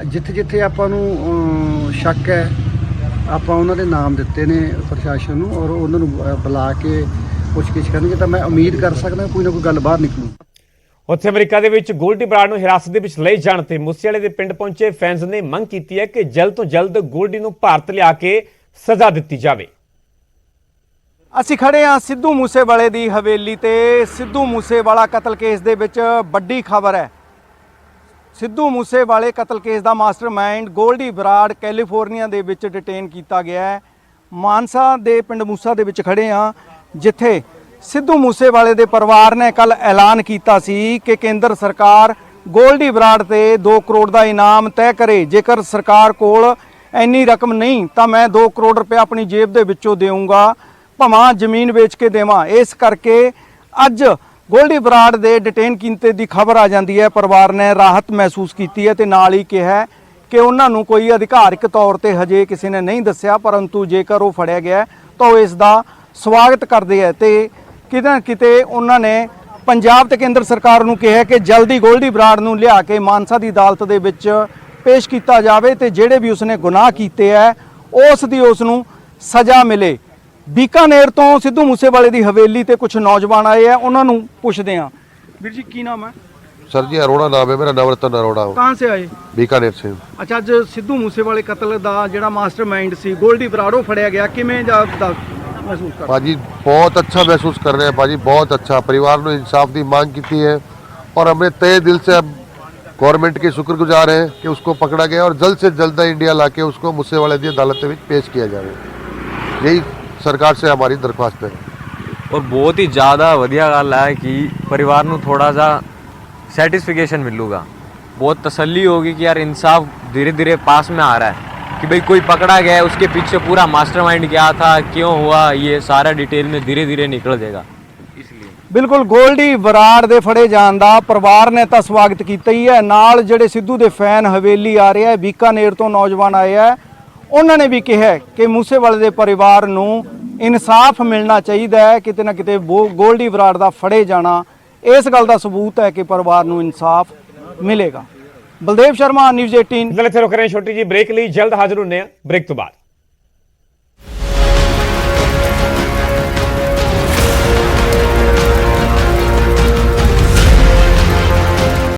ਜਿੱਥੇ ਜਿੱਥੇ ਆਪਾਂ ਨੂੰ ਸ਼ੱਕ ਹੈ ਆਪਾਂ ਉਹਨਾਂ ਦੇ ਨਾਮ ਦਿੱਤੇ ਨੇ ਪ੍ਰਸ਼ਾਸਨ ਨੂੰ ਔਰ ਉਹਨਾਂ ਨੂੰ ਬੁਲਾ ਕੇ ਪੁੱਛਗਿੱਛ ਕਰਨਗੇ ਤਾਂ ਮੈਂ ਉਮੀਦ ਕਰ ਸਕਦਾ ਕੋਈ ਨਾ ਕੋਈ ਗੱਲ ਬਾਹਰ ਨਿਕਲੂ। ਉੱਥੇ ਅਮਰੀਕਾ ਦੇ ਵਿੱਚ ਗੋਲਡੀ ਬਰਾੜ ਨੂੰ ਹਿਰਾਸਤ ਦੇ ਵਿੱਚ ਲਏ ਜਾਣ ਤੇ ਮੂਸੇਵਾਲੇ ਦੇ ਪਿੰਡ ਪਹੁੰਚੇ ਫੈਨਸ ਨੇ ਮੰਗ ਕੀਤੀ ਹੈ ਕਿ ਜਲਦ ਤੋਂ ਜਲਦ ਗੋਲਡੀ ਨੂੰ ਭਾਰਤ ਲਿਆ ਕੇ ਸਜ਼ਾ ਦਿੱਤੀ ਜਾਵੇ। ਅਸੀਂ ਖੜੇ ਹਾਂ ਸਿੱਧੂ ਮੂਸੇਵਾਲੇ ਦੀ ਹਵੇਲੀ ਤੇ। ਸਿੱਧੂ ਮੂਸੇਵਾਲਾ ਕਤਲ ਕੇਸ ਦੇ ਵਿੱਚ ਵੱਡੀ ਖਬਰ ਹੈ। ਸਿੱਧੂ ਮੂਸੇਵਾਲੇ ਕਤਲ ਕੇਸ ਦਾ ਮਾਸਟਰਮਾਈਂਡ ਗੋਲਡੀ ਬਰਾੜ ਕੈਲੀਫੋਰਨੀਆ ਦੇ ਵਿੱਚ ਡਿਟੇਨ ਕੀਤਾ ਗਿਆ ਹੈ। ਮਾਨਸਾ ਦੇ ਪਿੰਡ ਮੂਸਾ ਦੇ ਵਿੱਚ ਖੜੇ ਹਾਂ, ਜਿੱਥੇ ਸਿੱਧੂ ਮੂਸੇਵਾਲੇ ਦੇ ਪਰਿਵਾਰ ਨੇ ਕੱਲ ਐਲਾਨ ਕੀਤਾ ਸੀ ਕਿ ਕੇਂਦਰ ਸਰਕਾਰ ਗੋਲਡੀ ਬਰਾੜ ਤੇ 2 ਕਰੋੜ ਦਾ ਇਨਾਮ ਤੈਅ ਕਰੇ। ਜੇਕਰ ਸਰਕਾਰ ਕੋਲ ਇੰਨੀ ਰਕਮ ਨਹੀਂ ਤਾਂ ਮੈਂ 2 ਕਰੋੜ ਰੁਪਏ ਆਪਣੀ ਜੇਬ ਦੇ ਵਿੱਚੋਂ ਦੇਵਾਂਗਾ, ਭਾਵੇਂ ਜ਼ਮੀਨ ਵੇਚ ਕੇ ਦੇਵਾਂ। ਇਸ ਕਰਕੇ ਅੱਜ ਗੋਲਡੀ ਬਰਾੜ ਦੇ ਡਿਟੇਨ ਕੀਤੇ ਦੀ ਖਬਰ ਆ ਜਾਂਦੀ ਹੈ। ਪਰਿਵਾਰ ਨੇ ਰਾਹਤ ਮਹਿਸੂਸ ਕੀਤੀ ਹੈ ਤੇ ਨਾਲ ਹੀ ਕਿਹਾ ਕਿ ਉਹਨਾਂ ਨੂੰ ਕੋਈ ਅਧਿਕਾਰਿਕ ਤੌਰ ਤੇ ਹਜੇ ਕਿਸੇ ਨੇ ਨਹੀਂ ਦੱਸਿਆ, ਪਰੰਤੂ ਜੇਕਰ ਉਹ ਫੜਿਆ ਗਿਆ ਤਾਂ ਉਹ ਇਸ ਦਾ ਸਵਾਗਤ ਕਰਦੇ ਹੈ ਤੇ ਕਿਤੇ ਨਾ ਕਿਤੇ ਉਹਨਾਂ ਨੇ ਪੰਜਾਬ ਤੇ ਕੇਂਦਰ ਸਰਕਾਰ ਨੂੰ ਕਿਹਾ ਕਿ ਜਲਦੀ ਗੋਲਡੀ ਬਰਾੜ ਨੂੰ ਲਿਆ ਕੇ ਮਾਨਸਾ ਦੀ ਅਦਾਲਤ ਦੇ ਵਿੱਚ ਪੇਸ਼ ਕੀਤਾ ਜਾਵੇ ਤੇ ਜਿਹੜੇ ਵੀ ਉਸਨੇ ਗੁਨਾਹ ਕੀਤੇ ਹੈ ਉਸ ਨੂੰ ਸਜ਼ਾ ਮਿਲੇ। ਬੀਕਾਨੇਰ ਤੋਂ ਸਿੱਧੂ ਮੂਸੇਵਾਲੇ ਦੀ ਹਵੇਲੀ ਤੇ ਕੁਝ ਨੌਜਵਾਨ ਆਏ ਆ, ਉਹਨਾਂ ਨੂੰ ਪੁੱਛਦੇ ਆ। ਵੀਰ ਜੀ ਕੀ ਨਾਮ ਹੈ? सर जी अरोड़ा नाम है मेरा, नवरत्न अरोड़ा हूँ, ਕਹਾਂ ਸੇ ਆਏ? बीकानेर से। ਅੱਛਾ, ਅੱਜ ਸਿੱਧੂ ਮੂਸੇਵਾਲੇ ਕਤਲ ਦਾ ਜਿਹੜਾ ਮਾਸਟਰਮਾਈਂਡ ਸੀ ਗੋਲਡੀ ਬਰਾੜ ਉਹ ਫੜਿਆ ਗਿਆ, ਕਿਵੇਂ ਦਾ महसूस कर? भाजी बहुत अच्छा महसूस कर रहे हैं भाजी, बहुत अच्छा। परिवार ने इंसाफ की मांग की है और हमें तय दिल से अब गवर्नमेंट के शुक्रगुजार हैं कि उसको पकड़ा गया और जल्द से जल्द इंडिया लाके उसको मूसेवाले की अदालत में पेश किया जाए, यही सरकार से हमारी दरख्वास्त है। और बहुत ही ज़्यादा वधिया गल है कि परिवार ਨੂੰ थोड़ा सा सैटिस्फिकेशन मिलूगा, बहुत तसल्ली होगी कि यार इंसाफ धीरे धीरे पास में आ रहा है कि भाई कोई पकड़ा गया है, उसके पीछे पूरा मास्टरमाइंड क्या था, क्यों हुआ, ये सारा डिटेल में धीरे धीरे निकल जाएगा। ਬਿਲਕੁਲ ਗੋਲਡੀ ਬਰਾੜ ਦੇ ਫੜੇ ਜਾਣ ਦਾ ਪਰਿਵਾਰ ਨੇ ਤਾਂ ਸਵਾਗਤ ਕੀਤਾ ਹੀ ਹੈ, ਨਾਲ ਜਿਹੜੇ ਸਿੱਧੂ ਦੇ ਫੈਨ ਹਵੇਲੀ ਆ ਰਹੇ ਆ, ਬੀਕਾਨੇਰ ਤੋਂ ਨੌਜਵਾਨ ਆਏ ਆ, ਉਹਨਾਂ ਨੇ ਵੀ ਕਿਹਾ ਕਿ ਮੂਸੇਵਾਲੇ ਦੇ ਪਰਿਵਾਰ ਨੂੰ ਇਨਸਾਫ ਮਿਲਣਾ ਚਾਹੀਦਾ ਹੈ। ਕਿਤੇ ਨਾ ਕਿਤੇ ਗੋਲਡੀ ਬਰਾੜ ਦਾ ਫੜੇ ਜਾਣਾ ਇਸ ਗੱਲ ਦਾ ਸਬੂਤ ਹੈ ਕਿ ਪਰਿਵਾਰ ਨੂੰ ਇਨਸਾਫ ਮਿਲੇਗਾ। ਬਲਦੇਵ ਸ਼ਰਮਾ, ਨਿਊਜ਼ 18। ਇੱਥੇ ਰੁਕ ਰਹੇ ਹਾਂ ਛੋਟੀ ਜੀ ਬ੍ਰੇਕ ਲਈ, ਜਲਦ ਹਾਜ਼ਰ ਹੁੰਦੇ ਹਾਂ ਬ੍ਰੇਕ ਤੋਂ ਬਾਅਦ।